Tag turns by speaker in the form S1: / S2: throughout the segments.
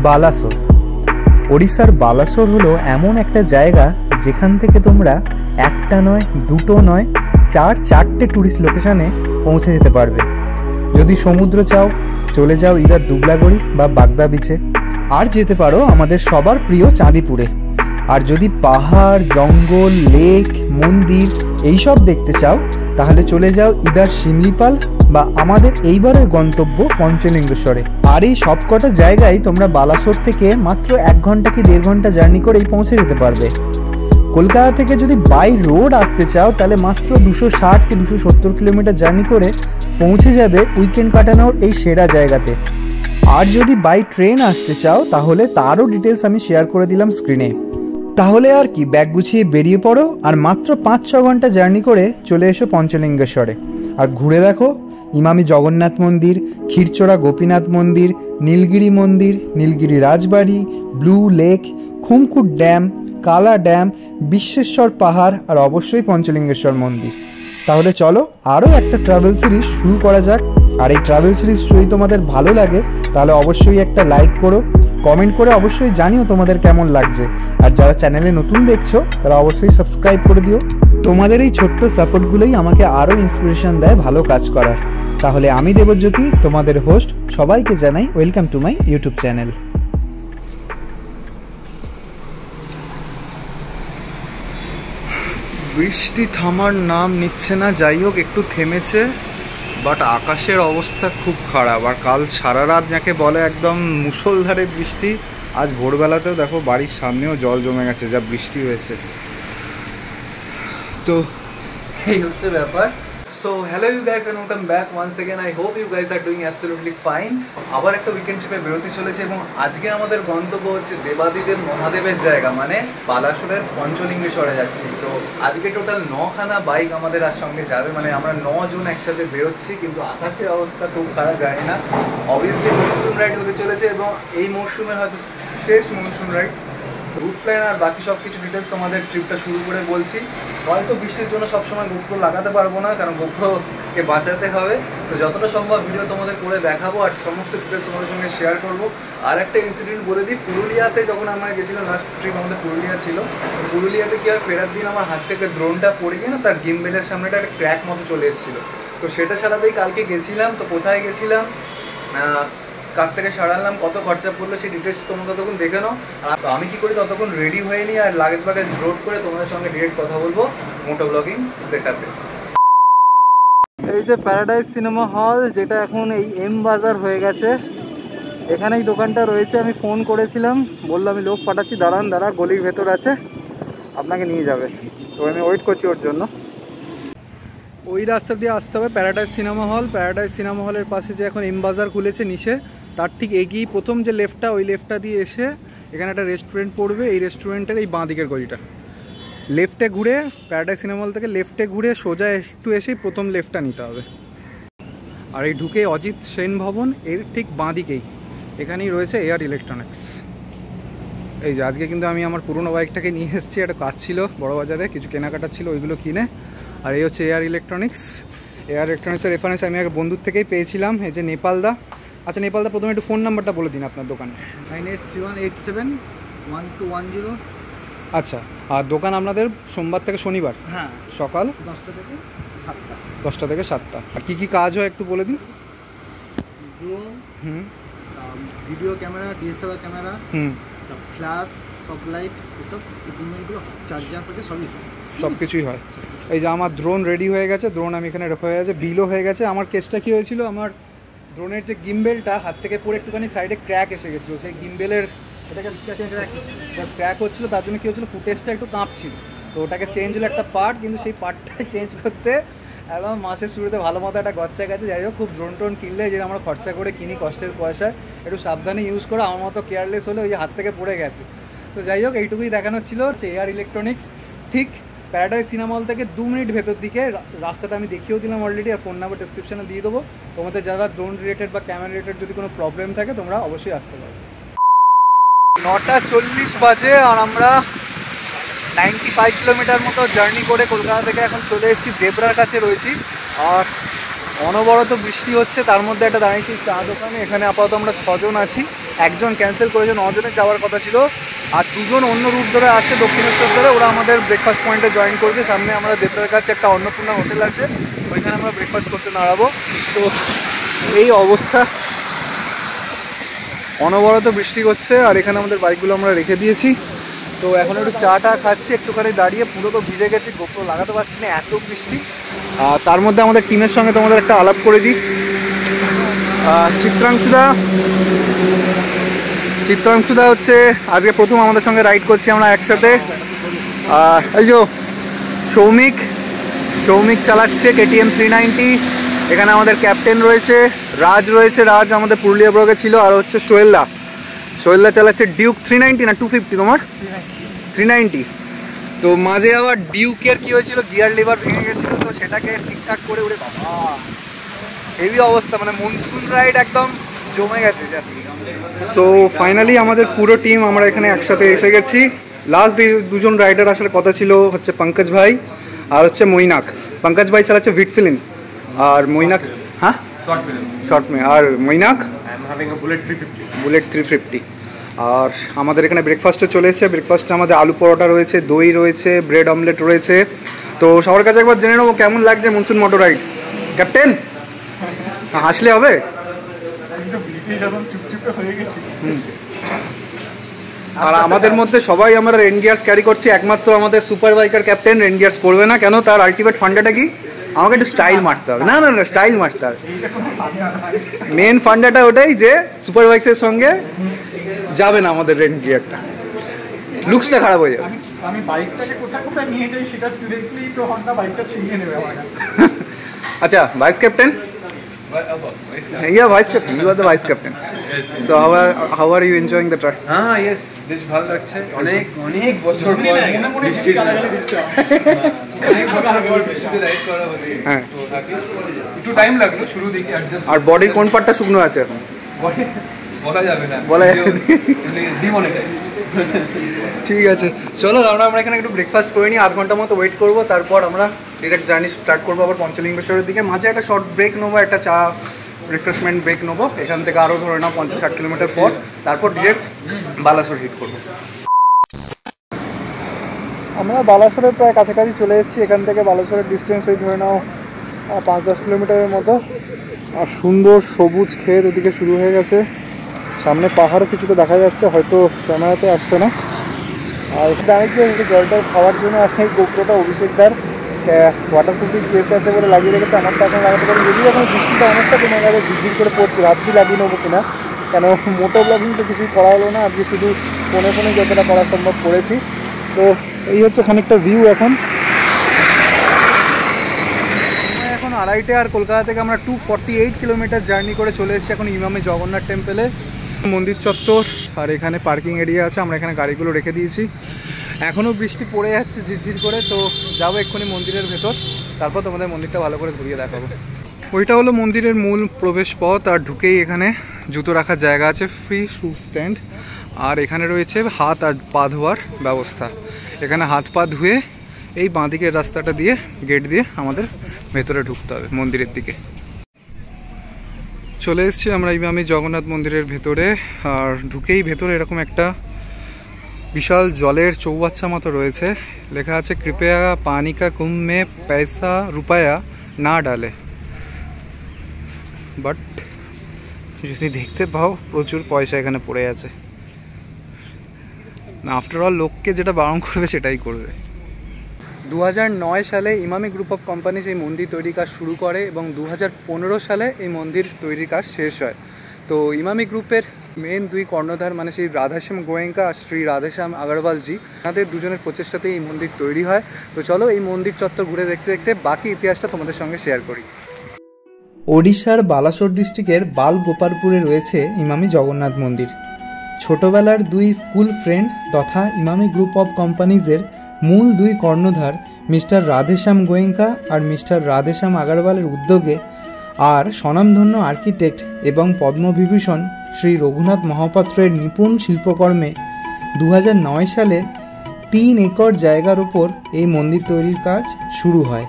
S1: বালাসোর। ওড়িশার বালাসোর হলো এমন একটা জায়গা যেখান থেকে তোমরা একটা নয়, দুটো নয়, চারটে ট্যুরিস্ট লোকেশনে পৌঁছে যেতে পারবে। যদি সমুদ্র চাও চলে যাও ইদার দুবলাগড়ি বা বাগদা বিচে, আর যেতে পারো আমাদের সবার প্রিয় চাঁদিপুরে। আর যদি পাহাড়, জঙ্গল, লেক, মন্দির এইসব দেখতে চাও তাহলে চলে যাও ইদার শিমলিপাল বা আমাদের এইবারের গন্তব্য পঞ্চলিঙ্গেশ্বরে। আর এই সবকটা জায়গায় তোমরা বালাসোর থেকে মাত্র 1 ঘন্টা কি 1.5 ঘন্টা জার্নি করেই পৌঁছে যেতে পারবে। কলকাতা থেকে যদি বাই রোড আসতে চাও তাহলে মাত্র 260 কি 270 কিলোমিটার জার্নি করে পৌঁছে যাবে উইকেন্ড কাটানোর এই সেরা জায়গাতে। আর যদি বাই ট্রেন আসতে চাও তাহলে তারও ডিটেলস আমি শেয়ার করে দিলাম স্ক্রিনে। তাহলে আর কি, ব্যাগ গুছিয়ে বেরিয়ে পড়ো আর মাত্র 5-6 ঘন্টা জার্নি করে চলে এসো পঞ্চলিঙ্গেশ্বরে। আর ঘুরে দেখো ইমামি জগন্নাথ মন্দির, ক্ষীরচোরা গোপীনাথ মন্দির, নীলগিরি মন্দির, নীলগিরি রাজবাড়ি, ব্লু লেক, খুমকুট ড্যাম, কালা ড্যাম, বিশ্বেশ্বর পাহাড় আর অবশ্যই পঞ্চলিঙ্গেশ্বর মন্দির। তাহলে চলো আরও একটা ট্রাভেল সিরিজ শুরু করা যাক। আর এই ট্রাভেল সিরিজ যদি তোমাদের ভালো লাগে তাহলে অবশ্যই একটা লাইক করো, কমেন্ট করে অবশ্যই জানিও তোমাদের কেমন লাগছে। আর যারা চ্যানেলে নতুন দেখছো তারা অবশ্যই সাবস্ক্রাইব করে দিও। তোমাদের এই ছোট্ট সাপোর্টগুলোই আমাকে আরও ইন্সপিরেশন দেয় ভালো কাজ করার। তাহলে আমি দেবজ্যোতি, তোমাদের হোস্ট, সবাইকে জানাই welcome to my YouTube channel. বৃষ্টি থামার নাম নিচ্ছে না, যাই হোক একটু থেমেছে, বাট আকাশের অবস্থা খুব খারাপ। আর কাল সারা রাত যাকে বলে একদম মুষলধারে বৃষ্টি, আজ ভোরবেলাতেও দেখো বাড়ির সামনেও জল জমে গেছে, যা বৃষ্টি হয়েছে। তো এই হচ্ছে ব্যাপার। So hello you guys and welcome back once again. I hope you guys are doing absolutely fine. আবার একটা উইকেন্ড ট্রিপে বেরোতে চলেছে এবং আজকে আমাদের গন্তব্য হচ্ছে দেবাদিদেব মহাদেবের জায়গা মানে বালাসোরের পঞ্চলিঙ্গেশ্বরে যাচ্ছি। তো আজকে টোটাল 9খানা বাইক আমাদের আর সঙ্গে যাবে, মানে আমরা 9 জন একসাথে বেরোচ্ছি। কিন্তু আকাশের অবস্থা খুব খারাপ, জানি না, অবভিয়াসলি মনসুন রাইড হতে চলেছে এবং এই মরশুমের হয়তো শেষ মনসুন রাইড। রুট প্ল্যান আর বাকি সব কিছু ডিটেলস তোমাদের ট্রিপটা শুরু করে বলছি। হয়তো বৃষ্টির জন্য সবসময় গোপ্রো লাগাতে পারবো না, কারণ গোপ্রোকে বাঁচাতে হবে। তো যতটা সম্ভব ভিডিও তোমাদের করে দেখাবো আর সমস্ত ডিটেলস তোমাদের সঙ্গে শেয়ার করবো। আর একটা ইনসিডেন্ট বলে দিই, পুরুলিয়াতে যখন আমরা গেছিলাম, লাস্ট ট্রিপ আমাদের পুরুলিয়া ছিল। পুরুলিয়াতে কি হয়, ফেরার দিন আমার হাত থেকে ড্রোনটা পড়ে গিয়ে না তার গিম্বেলের সামনেটা একটা ক্র্যাক মতো চলে এসেছিলো। তো সেটা সারাতেই কালকে গেছিলাম। তো কোথায় গেছিলাম, কার থেকে সারালাম, কত খরচা পড়লো সেই ডিটেলস তোমরা ততক্ষণ দেখে নাও। আর আমি কি করি ততক্ষণ রেডি হয়ে নিই আর লাগেজ বাগেজ লোড করে তোমাদের সঙ্গে ডিরেক্ট কথা বলবো মোটো ব্লগিং সেটআপে। এই যে প্যারাডাইস সিনেমা হল, যেটা এখন এই এম বাজার হয়ে গেছে, এখানেই দোকানটা রয়েছে। আমি ফোন করেছিলাম, বললো আমি লোক পাঠাচ্ছি, দাঁড়া গলির ভেতর আছে, আপনাকে নিয়ে যাবে। তো আমি ওয়েট করছি ওর জন্য। ওই রাস্তা দিয়ে আসতে হবে paradise cinema hall. Paradise cinema হলের পাশে যে এখন এম বাজার খুলেছে নিচে, তার ঠিক এগিয়ে প্রথম যে লেফটটা, ওই লেফটটা দিয়ে এসে এখানে একটা রেস্টুরেন্ট পড়বে। এই রেস্টুরেন্টের এই বাঁ দিকের গলিটা, লেফটে ঘুরে প্যারাডাইস সিনেমা হল থেকে লেফটে ঘুরে সোজা একটু এসেই প্রথম লেফটটা নিতে হবে। আর এই ঢুকে অজিত সেন ভবন, এর ঠিক বাঁ দিকেই এখানেই রয়েছে এয়ার ইলেকট্রনিক্স। এই যে আজকে কিন্তু আমি আমার পুরনো বাইকটাকে নিয়ে এসেছি, একটা কাজ ছিল বড়বাজারে, কিছু কেনাকাটা ছিল, ওইগুলো কিনে। আর এই হচ্ছে এয়ার ইলেকট্রনিক্স। এয়ার ইলেকট্রনিক্সের রেফারেন্স আমি এক বন্ধুর থেকেই পেয়েছিলাম, এই যে নেপালদা। আচ্ছা নেপালদা, প্রথমে একটু ফোন নাম্বারটা বলে দিন আপনার দোকানে।
S2: 9831871210।
S1: আচ্ছা, আর দোকান আপনাদের সোমবার থেকে শনিবার?
S2: হ্যাঁ,
S1: সকাল
S2: 10টা থেকে 7টা।
S1: 10টা থেকে 7টা। আর কী কী কাজ হয় একটু বলে দিন।
S2: Drone, video camera, DSLR camera, flash, সব লাইট, এসব ইকুইপমেন্টগুলো, চার্জার থেকে সব কিছুই হয়। এই যে আমার ড্রোন রেডি হয়ে গেছে, ড্রোন আমি এখানে রাখা হয়ে গেছে, বিলও হয়ে গেছে। আমার কেসটা কী হয়েছিল, আমার ড্রোনের যে গিম্বেলটা হাত থেকে পড়ে একটুখানি সাইডে ক্র্যাক এসে গেছিলো, সেই গিম্বেলের এটাকে ক্র্যাক হচ্ছিলো, তার জন্য কী হচ্ছিলো, ফুটেজটা একটু কাঁপছিল। তো ওটাকে চেঞ্জ হলো একটা পার্ট, কিন্তু সেই পার্টটাই চেঞ্জ করতে একদম মাসের শুরুতে ভালো মতো একটা গচ্ছা গেছে। যাই হোক, খুব ড্রোন টোন কিনলে যে আমরা খরচা করে কিনি কষ্টের পয়সায়, একটু সাবধানে ইউজ করো। আমার মতো কেয়ারলেস হলে ওই যে হাত থেকে পড়ে গেছে। তো যাই হোক, এইটুকুই দেখানো ছিল হচ্ছে এয়ার ইলেকট্রনিক্স। ঠিক প্যারাডাইস সিনেমা হল থেকে 2 মিনিট ভেতর দিকে, রাস্তাটা আমি দেখিয়েও দিলাম অলরেডি, আর ফোন নাম্বার ডিসক্রিপশনে দিয়ে দেবো। তোমাদের যারা ড্রোন রিলেটেড বা ক্যামেরা রিলেটেড যদি কোনো প্রবলেম থাকে তোমরা অবশ্যই আসতে পারো। 9:40 বাজে আর আমরা 95 কিলোমিটার মতো জার্নি করে কলকাতা থেকে এখন চলে এসেছি দেবরার কাছে রয়েছি। আর অনবরত বৃষ্টি হচ্ছে, তার মধ্যে একটা দাঁড়িয়েছি চা দোকানে। এখানে আপাতত আমরা 6 জন আছি,
S1: একজন ক্যান্সেল করেছে, 9 জনের যাওয়ার কথা ছিল, আর 2 জন অন্য রুট ধরে আসছে দক্ষিণেশ্বর ধরে, ওরা আমাদের ব্রেকফাস্ট পয়েন্টে জয়েন করবে। সামনে আমরা দেবতার কাছে একটা অন্নপূর্ণা হোটেল আছে, ওইখানে আমরা ব্রেকফাস্ট করতে দাঁড়াবো। তো এই অবস্থা, অনবরত বৃষ্টি হচ্ছে, আর এখানে আমাদের বাইকগুলো আমরা রেখে দিয়েছি। তো এখন একটু চা টা খাচ্ছি, একটুখানি দাঁড়িয়ে, পুরো তো ভিজে গেছি, গোপ্রো লাগাতে পারছি না, এত বৃষ্টি। তার মধ্যে আমাদের টিমের সঙ্গে তোমাদের একটা আলাপ করে দিই। চিত্রাংশুদা হচ্ছে আজকে প্রথম আমাদের সঙ্গে রাইড করছি আমরা একসাথে। এই যে সৌমিক চালাচ্ছে KTM 390। এখানে আমাদের ক্যাপ্টেন রয়েছে, রাজ আমাদের পুরুলিয়া ব্লগে ছিল, আর হচ্ছে সোহেলদা চালাচ্ছে ডিউক 390 না 250, তোমার 390। তো মাঝে আবার ডিউকের কি হয়েছিল, গিয়ার লিভার ভেঙে গেছিলো, তো সেটাকে ঠিকঠাক করে, ওরে বাবা হেভি অবস্থা, মানে মনসুন রাইড একদম জমে গেছে জাস্ট। সো ফাইনালি আমাদের পুরো টিম আমরা এখানে একসাথে এসে গেছি। লাস্ট 2 জন রাইডার আসলে কথা ছিল, হচ্ছে পঙ্কজ ভাই আর হচ্ছে মৈনাক। পঙ্কজ ভাই চালাচ্ছে ভিটফিলিন, আর মৈনাক হ্যাঁ শর্ট মে, আর মৈনাক বুলেট 350। আর আমাদের এখানে ব্রেকফাস্টও চলে এসেছে। ব্রেকফাস্টে আমাদের আলু পরোটা রয়েছে, দই রয়েছে, ব্রেড অমলেট রয়েছে। তো সবার কাছে একবার জেনে নেবো কেমন লাগছে মনসুন মোটর রাইড। ক্যাপ্টেন হাসলে হবে। আর আমাদের মধ্যে সবাই আমরা রেন গিয়ার্স ক্যারি করছি, একমাত্র আমাদের super biker captain rain gears পড়বে না। কেন? তার আলটিমেট ফান্ডাটা কি, আমাকে একটু স্টাইল মারতে হবে। না স্টাইল মারতে হবে। মেন ফান্ডাটা ওটাই যে সুপার বাইকের সঙ্গে যাবে না আমাদের রেন গিয়ারটা, লুকসটা খারাপ হয়ে যাবে।
S2: আমি বাইকটাকে কোথায় নিয়ে যাই সেটা ডিরেক্টলি তো হন্ডা বাইকটা ছিনিয়ে নেবে আমার কাছে।
S1: আচ্ছা, vice captain. Yeah, vice captain. You are the vice captain. Yes. So how are you enjoying the track?
S3: Yes, বেশ ভালো লাগছে। অনেক বছর পর বৃষ্টি গালাগালি দিচ্ছে। অনেক বছর পর বৃষ্টিতে রাইড করা হচ্ছে। হ্যাঁ। একটু টাইম লাগলো শুরু দিকে অ্যাডজাস্ট।
S1: আর বডির কোন পার্টটা শুকনো আছে এখন?
S3: বডি বলা যাবে না। ডিমনিটাইজড।
S1: ঠিক আছে, চলো আমরা এখানে একটু ব্রেকফাস্ট করে নিই, আধ ঘন্টা মতো ওয়েট করবো, তারপর আমরা ডিরেক্ট জার্নি স্টার্ট করবো আবার পঞ্চলিঙ্গেশ্বরের দিকে। মাঝে একটা শর্ট ব্রেক নেবো, একটা চা রিফ্রেশমেন্ট ব্রেক নেবো, এখান থেকে আরও ধরে নাও 50-60 কিলোমিটার পর, তারপর ডিরেক্ট বালাসোর হিট করবো। আমরা বালাসোরের প্রায় কাছাকাছি চলে এসেছি। এখান থেকে বালাসোরের ডিস্টেন্স ওই ধরে নাও 5-10 কিলোমিটারের মতো। আর সুন্দর সবুজ ক্ষেত ওদিকে শুরু হয়ে গেছে, সামনে পাহাড়ও কিছুটা দেখা যাচ্ছে, হয়তো ক্যামেরাতে আসছে না। আর এখানে আরেকজন জলটা খাওয়ার জন্য আসলে গোপ্রোটা অভিষেকদার ওয়াটারপ্রুফিং কেস আছে বলে লাগিয়ে রেখেছে। আমারটা এখন লাগাতে পারি, যদিও এখন বৃষ্টিটা অনেকটা কমে গেছে, ঝিরঝির করে পড়ছে। ভাবছি লাগিয়ে নেবো কিনা, কেন মোটো ব্লগিং তো কিছুই করা হলো না, আজকে শুধু ফোনে যতটা করা সম্ভব করেছি। তো এই হচ্ছে খানিকটা ভিউ। এখন 2:30 আর কলকাতা থেকে আমরা 248 কিলোমিটার জার্নি করে চলে এসেছি এখন ইমামে জগন্নাথ টেম্পলে, মন্দির চত্বর। আর এখানে পার্কিং এরিয়া আছে, আমরা এখানে গাড়িগুলো রেখে দিয়েছি। এখনও বৃষ্টি পড়ে যাচ্ছে ঝিরঝির করে, তো যাবো এক্ষুনি মন্দিরের ভেতর, তারপর তোমাদের মন্দিরটা ভালো করে ঘুরিয়ে দেখাবো। ওইটা হলো মন্দিরের মূল প্রবেশ পথ, আর ঢুকেই এখানে জুতো রাখার জায়গা আছে, ফ্রি শু স্ট্যান্ড। আর এখানে রয়েছে হাত আর পা ধোয়ার ব্যবস্থা। এখানে হাত পা ধুয়ে এই বাঁদিকের রাস্তাটা দিয়ে, গেট দিয়ে আমাদের ভেতরে ঢুকতে হবে মন্দিরের দিকে। চলে এসেছি আমরা ইমামি জগন্নাথ মন্দিরের ভেতরে। আর ঢুকেই ভেতরে এরকম একটা বিশাল জলের চৌবাচ্চা মতো রয়েছে, লেখা আছে কৃপয়া পানি কা কুম্ভ মে পয়সা রুপায়া না ডালে। বাট যদি দেখতে পাও প্রচুর পয়সা এখানে পড়ে আছে। না, আফটার অল লোককে যেটা বারণ করবে সেটাই করবে। 2009 সালে ইমামি গ্রুপ অফ কোম্পানিজ এই মন্দির তৈরির কাজ শুরু করে এবং 2015 সালে এই মন্দির তৈরির কাজ শেষ হয়। তো ইমামি গ্রুপের মেন 2 কর্ণধার, মানে শ্রী রাধেশ্যাম গোয়েঙ্কা আর শ্রী রাধেশ্যাম আগরওয়ালজি, তাদের দুজনের প্রচেষ্টাতেই এই মন্দির তৈরি হয়। তো চলো এই মন্দির চত্বর ঘুরে দেখতে দেখতে বাকি ইতিহাসটা তোমাদের সঙ্গে শেয়ার করি।
S4: ওড়িশার বালাসোর ডিস্ট্রিক্টের বালগোপালপুরে রয়েছে ইমামি জগন্নাথ মন্দির। ছোটবেলার 2 স্কুল ফ্রেন্ড তথা ইমামি গ্রুপ অফ কোম্পানিজের মূল 2 কর্ণধার মিস্টার রাধেশ্যাম গোয়েঙ্কা আর মিস্টার রাধেশ্যাম আগরওয়ালের উদ্যোগে আর স্বনামধন্য আর্কিটেক্ট এবং পদ্মবিভূষণ শ্রী রঘুনাথ মহাপাত্রের নিপুণ শিল্পকর্মে 2009 সালে 3 একর জায়গার ওপর এই মন্দির তৈরির কাজ শুরু হয়।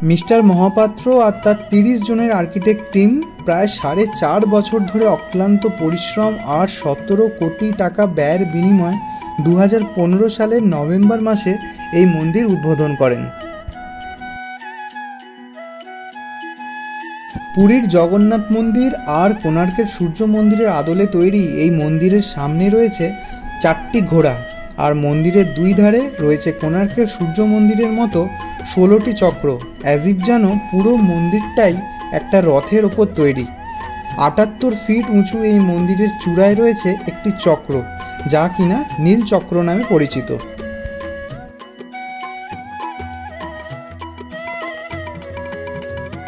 S4: মিস্টার মহাপাত্র আর তার 30 জনের আর্কিটেক্ট টিম প্রায় 4.5 বছর ধরে অক্লান্ত পরিশ্রম আর 17 কোটি টাকা ব্যয়ের বিনিময়ে 2015 সালের নভেম্বর মাসে এই মন্দির উদ্বোধন করেন। পুরীর জগন্নাথ মন্দির আর কোণার্কের সূর্য মন্দিরের আদলে তৈরি এই মন্দিরের সামনে রয়েছে 4টি ঘোড়া, আর মন্দিরের 2 ধারে রয়েছে কোণার্কের সূর্য মন্দিরের মতো 16টি চক্র, অ্যাজিভ যেন পুরো মন্দিরটাই একটা রথের ওপর তৈরি। 78 ফিট উঁচু এই মন্দিরের চূড়ায় রয়েছে একটি চক্র, যা কিনা নীল চক্র নামে পরিচিত।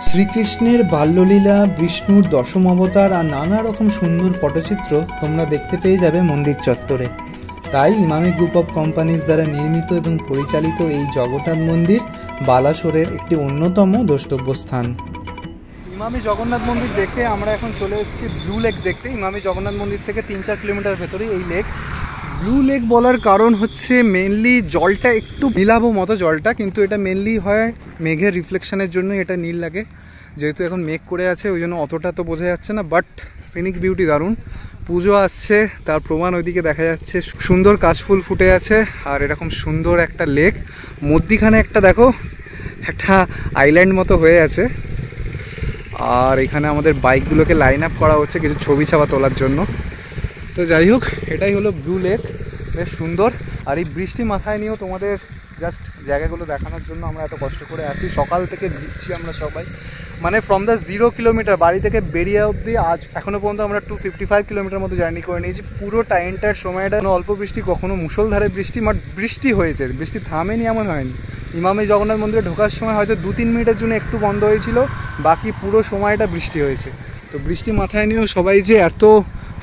S4: শ্রীকৃষ্ণের বাল্যলীলা, বিষ্ণুর দশম অবতার আর নানা রকম সুন্দর পটচিত্র তোমরা দেখতে পেয়ে যাবে মন্দির চত্বরে। তাই ইমামি গ্রুপ অফ কোম্পানিজ দ্বারা নির্মিত এবং পরিচালিত এই জগন্নাথ মন্দির বালাসোরের একটি অন্যতম দ্রষ্টব্য স্থান। ইমামি জগন্নাথ মন্দির দেখে আমরা এখন চলে এসেছি ব্লু লেক দেখতে। ইমামি জগন্নাথ মন্দির থেকে 3-4 কিলোমিটার ভেতরে এই লেক। ব্লু লেক বলার কারণ হচ্ছে মেনলি জলটা একটু নীলাভ মতো জলটা, কিন্তু এটা মেনলি হয় মেঘের রিফ্লেকশনের জন্য এটা নীল লাগে। যেহেতু এখন মেঘ করে আছে ওই জন্য অতটা তো বোঝা যাচ্ছে না, বাট সিনিক বিউটি দারুণ। পুজো আসছে তার প্রমাণ ওইদিকে দেখা যাচ্ছে, সুন্দর কাশফুল ফুটে আছে আর এরকম সুন্দর একটা লেক। মধ্যিখানে একটা দেখো একটা আইল্যান্ড মতো হয়ে আছে, আর এখানে আমাদের বাইকগুলোকে লাইন আপ করা হচ্ছে কিছু ছবি ছাপা তোলার জন্য। তো যাই হোক, এটাই হলো ব্লু লেক, বেশ সুন্দর। আর এই বৃষ্টি মাথায় নিয়েও তোমাদের জাস্ট জায়গাগুলো দেখানোর জন্য আমরা এত কষ্ট করে আসি। সকাল থেকে ভিজছি আমরা সবাই, মানে ফ্রম দ্য 0 কিলোমিটার বাড়ি থেকে বেরিয়ে অবধি আজ এখনও পর্যন্ত আমরা 255 কিলোমিটার মতো জার্নি করে নিয়েছি। পুরো টাইমটার সময়টা অল্প বৃষ্টি, কখনো মুষলধারে বৃষ্টি, বাট বৃষ্টি হয়েছে, বৃষ্টি থামেনি এমন হয়নি। ইমামি জগন্নাথ মন্দিরে ঢোকার সময় হয়তো 2-3 মিনিটের জন্য একটু বন্ধ হয়েছিল, বাকি পুরো সময়টা বৃষ্টি হয়েছে। তো বৃষ্টি মাথায় নিয়েও সবাই যে এত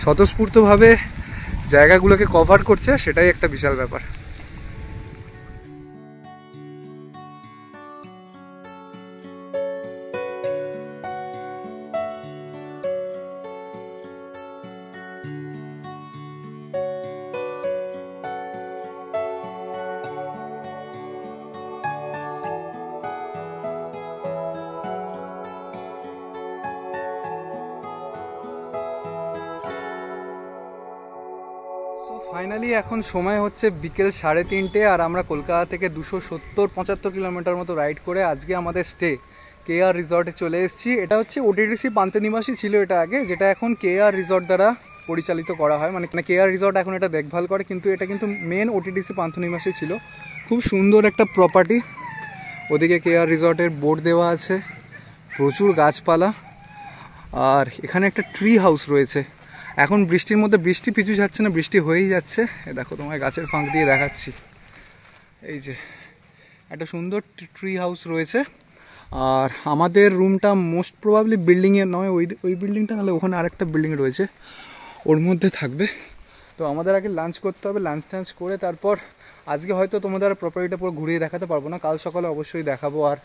S4: স্বতঃস্ফূর্তভাবে জায়গাগুলোকে কভার করছে সেটাই একটা বিশাল ব্যাপার। সো ফাইনালি এখন সময় হচ্ছে বিকেল 3:30, আর আমরা কলকাতা থেকে 270-75 কিলোমিটার মতো রাইড করে আজকে আমাদের স্টে KR রিসর্টে চলে এসেছি। এটা হচ্ছে OTDC পান্থনিবাসী ছিল এটা আগে, যেটা এখন KR রিসর্ট দ্বারা পরিচালিত করা হয়, মানে KR রিসর্ট এখন এটা দেখভাল করে, কিন্তু এটা কিন্তু মেন OTDC পান্থনিবাসী ছিল। খুব সুন্দর একটা প্রপার্টি। ওদিকে KR রিসর্টের বোর্ড দেওয়া আছে, প্রচুর গাছপালা, আর এখানে একটা ট্রি হাউস রয়েছে। এখন বৃষ্টির মধ্যে বৃষ্টি পিছু যাচ্ছে না, বৃষ্টি হয়েই যাচ্ছে। দেখো তোমায় গাছের ফাঁক দিয়ে দেখাচ্ছি, এই যে একটা সুন্দর ট্রি হাউস রয়েছে। আর আমাদের রুমটা মোস্ট প্রবাবলি বিল্ডিংয়ে নয়, ওই বিল্ডিংটা নাহলে ওখানে আরেকটা বিল্ডিং রয়েছে, ওর মধ্যে থাকবে। তো আমাদের আগে লাঞ্চ করতে হবে, লাঞ্চ টাঞ্চ করে তারপর আজকে হয়তো তোমাদের প্রপার্টিটা পুরো ঘুরিয়ে দেখাতে পারবো না, কাল সকালে অবশ্যই দেখাবো, আর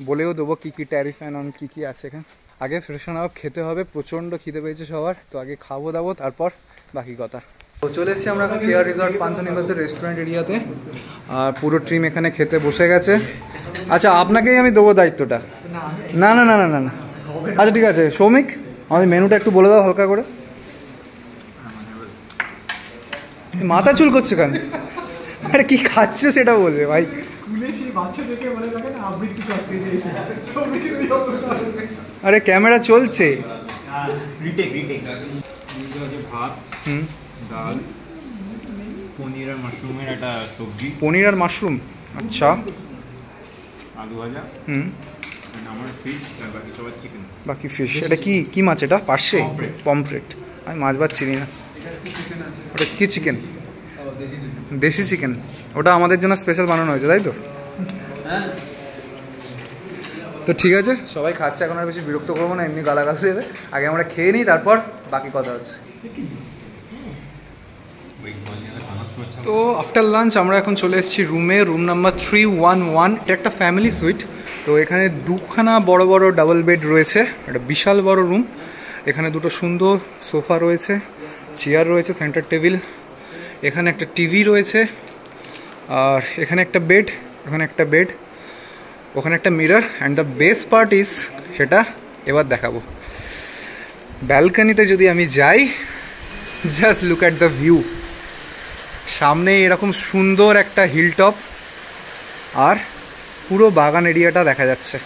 S4: বলেও দেবো কী কী ট্যারিফ অ্যান্ড অন কী কী আছে এখানে। আগে ফ্রেশন আপ খেতে হবে, প্রচণ্ড খিদে পেয়েছে সবার, তো আগে খাবো দাবো তারপর বাকি কথা। তো চলে এসেছি আমরা এখন KR রিসর্ট পান্থনিবাসের রেস্টুরেন্ট এরিয়াতে, আর পুরো টিম এখানে খেতে বসে গেছে। আচ্ছা, আপনাকেই আমি দেবো দায়িত্বটা। না না না না না না আচ্ছা ঠিক আছে, সৌমিক আমাদের মেনুটা একটু বলে দাও হালকা করে। মাথা চুল করছে কেন? আরে কি খাচ্ছো সেটা বলবে ভাই। আরে ক্যামেরা চলছে।
S5: ভাত, ডাল, পনির আর মাশরুমের একটা সবজি।
S4: পনির আর মাশরুম, আচ্ছা।
S5: আলু ভাজা, আমার ফিশ, আর বাকি সবার চিকেন।
S4: বাকি ফিশ। এটা কি কি মাছ? এটা পার্শে পমফ্রেট। আমি মাছ ভাত চিনি না। ওটা কি চিকেন? দেশি চিকেন। ওটা আমাদের জন্য স্পেশাল বানানো হয়েছে, তাই তো? তো ঠিক আছে, সবাই খাচ্ছে, এখন আর বেশি বিরক্ত করবো না, এমনি গালাগাল দেবে। আগে আমরা খেয়ে নিই, তারপর বাকি কথা হচ্ছে। তো আফটার লাঞ্চ আমরা এখন চলে এসেছি রুমে, রুম নাম্বার 311। এটা একটা ফ্যামিলি সুইট। তো এখানে দুখানা বড় বড় ডাবল বেড রয়েছে, একটা বিশাল বড় রুম। এখানে দুটো সুন্দর সোফা রয়েছে, চেয়ার রয়েছে, সেন্টার টেবিল, এখানে একটা টিভি রয়েছে, আর এখানে একটা বেড, এখানে একটা বেড।
S1: ওখানে একটা mirror, and the best part is, সেটা এবার দেখাবো। ব্যালকনিতে যদি আমি যাই, just look at the view. সামনে এরকম সুন্দর একটা হিল টপ, আর পুরো বাগান এরিয়াটা দেখা যাচ্ছে।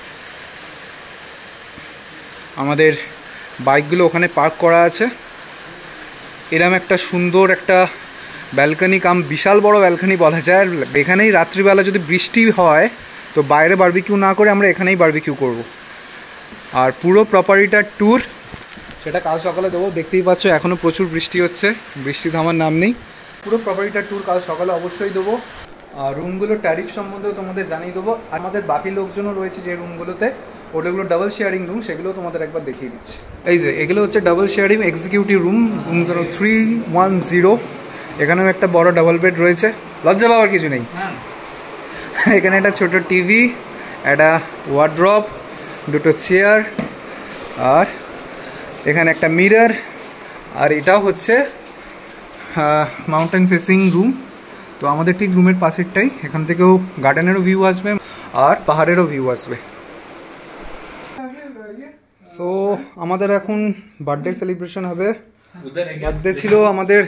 S1: আমাদের বাইকগুলো ওখানে পার্ক করা আছে। এরম একটা সুন্দর একটা ব্যালকনি কাম বিশাল বড় ব্যালকনি বলা যায়। এখানেই রাত্রিবেলা যদি বৃষ্টি হয় তো বাইরে বারবিকিউ না করে আমরা এখানেই বারবিকিউ করব। আর পুরো প্রপার্টিটার ট্যুর সেটা কাল সকালে দেবো। দেখতেই পাচ্ছ এখনও প্রচুর বৃষ্টি হচ্ছে, বৃষ্টি থামার নাম নেই। পুরো প্রপার্টিটার ট্যুর কাল সকালে অবশ্যই দেবো। আর রুমগুলোর ট্যারিফ সম্বন্ধেও তোমাদের জানিয়ে দেবো। আমাদের বাকি লোকজনও রয়েছে যে রুমগুলোতে, ওটাগুলো ডাবল শেয়ারিং রুম, সেগুলো তোমাদের একবার দেখিয়ে দিচ্ছি। এই যে এগুলো হচ্ছে double sharing executive room, room 310। এখানেও একটা বড় ডাবল বেড রয়েছে, লজ্জা পাওয়ার কিছু নেই। এখানে একটা ছোট টিভি, একটা ওয়ার্ড্রপ, দুটো চেয়ার, আর এখানে একটা মিরর। আর এটাও হচ্ছে মাউন্টেন ফেসিং রুম। তো আমাদের ঠিক রুমের পাশেরটাই, এখান থেকেও গার্ডেনেরও ভিউ আসবে আর পাহাড়েরও ভিউ আসবে। সো আমাদের এখন বার্থডে সেলিব্রেশন হবে। বার্থডে ছিল আমাদের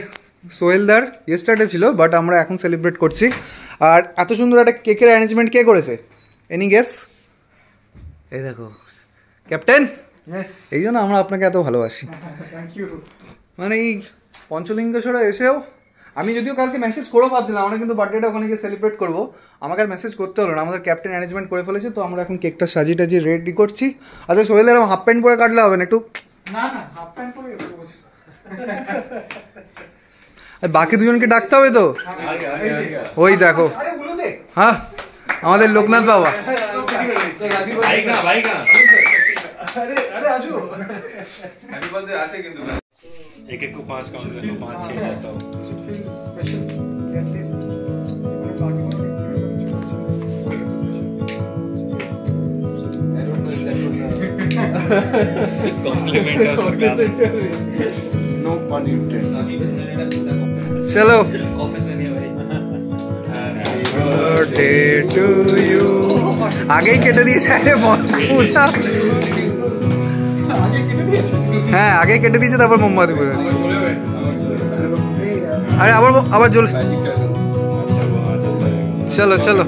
S1: সোহেলদার, ইয়েস্টারডে ছিল, বাট আমরা এখন সেলিব্রেট করছি। আর এত সুন্দর একটা কেকের অ্যারেঞ্জমেন্ট কে করেছে? Any guess? এই দেখো ক্যাপ্টেন, এই জন্য আমরা আপনাকে এত ভালোবাসি।
S2: Thank you.
S1: মানে এই পঞ্চলিঙ্গেশ্বরে এসেও আমি যদিও কালকে মেসেজ করেও ভাবছিলাম আমরা কিন্তু বার্থডেটা ওখানে গিয়ে সেলিব্রেট করবো, আমাকে আর মেসেজ করতে হলো না, আমাদের ক্যাপ্টেন অ্যারেঞ্জমেন্ট করে ফেলেছে। তো আমরা এখন কেকটা সাজিয়ে টাজিয়ে রেডি করছি। আচ্ছা সোহেল, এরকম হাফ প্যান্ট পরে কাটলে হবে না একটু?
S2: না না, হাফ প্যান্ট পরে
S1: বাকি দুজনকে ডাকতে হবে তো। ওই দেখো, হ্যাঁ আমাদের লোকনাথ বাবা।
S5: एक एक को 5 काउंट कर लो, 5 6 जैसा। कॉम्प्लीमेंट है सरकार।
S2: नो पन इंटेंडेड।
S1: चलो
S5: ऑफिस में नहीं है भाई।
S1: Birthday to you. আগেই কেটে দিয়েছে পুরা। হ্যাঁ আগে কেটে দিয়েছে, তারপর মোমবাতি পুরো। আরে আবার আবার জ্বল। চলো চলো।